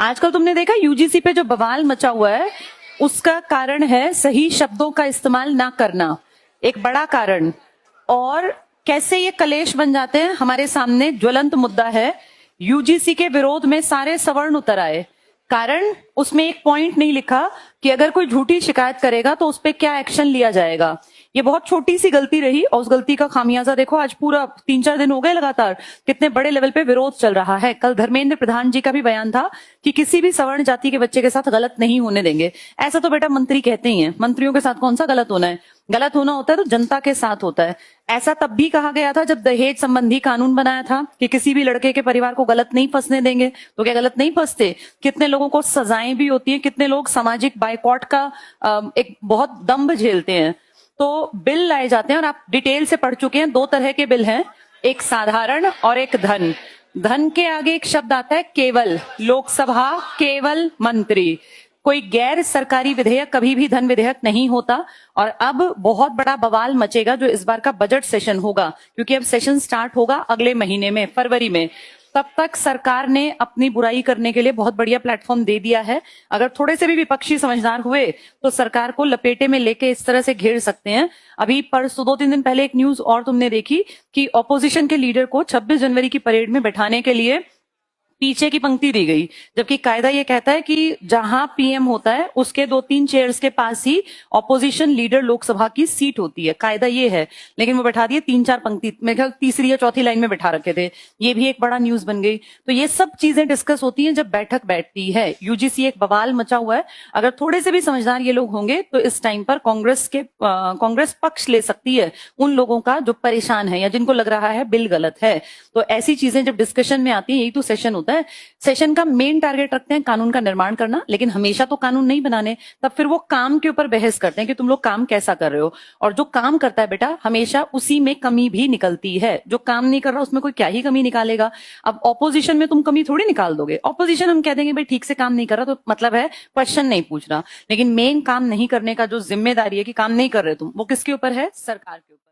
आजकल तुमने देखा यूजीसी पे जो बवाल मचा हुआ है, उसका कारण है सही शब्दों का इस्तेमाल ना करना, एक बड़ा कारण। और कैसे ये कलेश बन जाते हैं, हमारे सामने ज्वलंत मुद्दा है। यूजीसी के विरोध में सारे सवर्ण उतर आए, कारण उसमें एक पॉइंट नहीं लिखा कि अगर कोई झूठी शिकायत करेगा तो उस पर क्या एक्शन लिया जाएगा। ये बहुत छोटी सी गलती रही और उस गलती का खामियाजा देखो, आज पूरा 3-4 दिन हो गए लगातार कितने बड़े लेवल पे विरोध चल रहा है। कल धर्मेंद्र प्रधान जी का भी बयान था कि किसी भी सवर्ण जाति के बच्चे के साथ गलत नहीं होने देंगे। ऐसा तो बेटा मंत्री कहते ही हैं, मंत्रियों के साथ कौन सा गलत होना है? गलत होना होता है तो जनता के साथ होता है। ऐसा तब भी कहा गया था जब दहेज संबंधी कानून बनाया था कि किसी भी लड़के के परिवार को गलत नहीं फंसने देंगे। तो क्या गलत नहीं फंसते? कितने लोगों को सजाएं भी होती है, कितने लोग सामाजिक बाइकॉट का एक बहुत दम्भ झेलते हैं। तो बिल लाए जाते हैं और आप डिटेल से पढ़ चुके हैं, 2 तरह के बिल हैं, एक साधारण और एक धन। धन के आगे एक शब्द आता है केवल, लोकसभा केवल मंत्री। कोई गैर सरकारी विधेयक कभी भी धन विधेयक नहीं होता। और अब बहुत बड़ा बवाल मचेगा जो इस बार का बजट सेशन होगा, क्योंकि अब सेशन स्टार्ट होगा अगले महीने में, फरवरी में। तब तक सरकार ने अपनी बुराई करने के लिए बहुत बढ़िया प्लेटफॉर्म दे दिया है। अगर थोड़े से भी विपक्षी समझदार हुए तो सरकार को लपेटे में लेके इस तरह से घेर सकते हैं। अभी परसों 2-3 दिन पहले एक न्यूज और तुमने देखी कि ऑपोजिशन के लीडर को 26 जनवरी की परेड में बैठाने के लिए पीछे की पंक्ति दी गई, जबकि कायदा ये कहता है कि जहां पीएम होता है उसके 2-3 चेयर्स के पास ही ऑपोजिशन लीडर लोकसभा की सीट होती है, कायदा ये है। लेकिन वो बैठा दिए 3-4 पंक्ति, मेरे ख्याल तीसरी या चौथी लाइन में बैठा रखे थे। ये भी एक बड़ा न्यूज बन गई। तो ये सब चीजें डिस्कस होती हैं जब बैठक बैठती है। यूजीसी एक बवाल मचा हुआ है। अगर थोड़े से भी समझदार ये लोग होंगे तो इस टाइम पर कांग्रेस पक्ष ले सकती है उन लोगों का जो परेशान है या जिनको लग रहा है बिल गलत है। तो ऐसी चीजें जब डिस्कशन में आती है, यही तो सेशन होता है। सेशन का मेन टारगेट रखते हैं कानून का निर्माण करना, लेकिन हमेशा तो कानून नहीं बनाने। तब फिर वो काम के ऊपर बहस करते हैं कि तुम लोग काम कैसा कर रहे हो। और जो काम करता है बेटा, हमेशा उसी में कमी भी निकलती है। जो काम नहीं कर रहा उसमें कोई क्या ही कमी निकालेगा। अब ऑपोजिशन में तुम कमी थोड़ी निकाल दोगे। ऑपोजिशन हम कह देंगे भाई ठीक से काम नहीं कर रहा, तो मतलब है क्वेश्चन नहीं पूछ रहा। लेकिन मेन काम नहीं करने का जो जिम्मेदारी है कि काम नहीं कर रहे तुम, वो किसके ऊपर है? सरकार के ऊपर।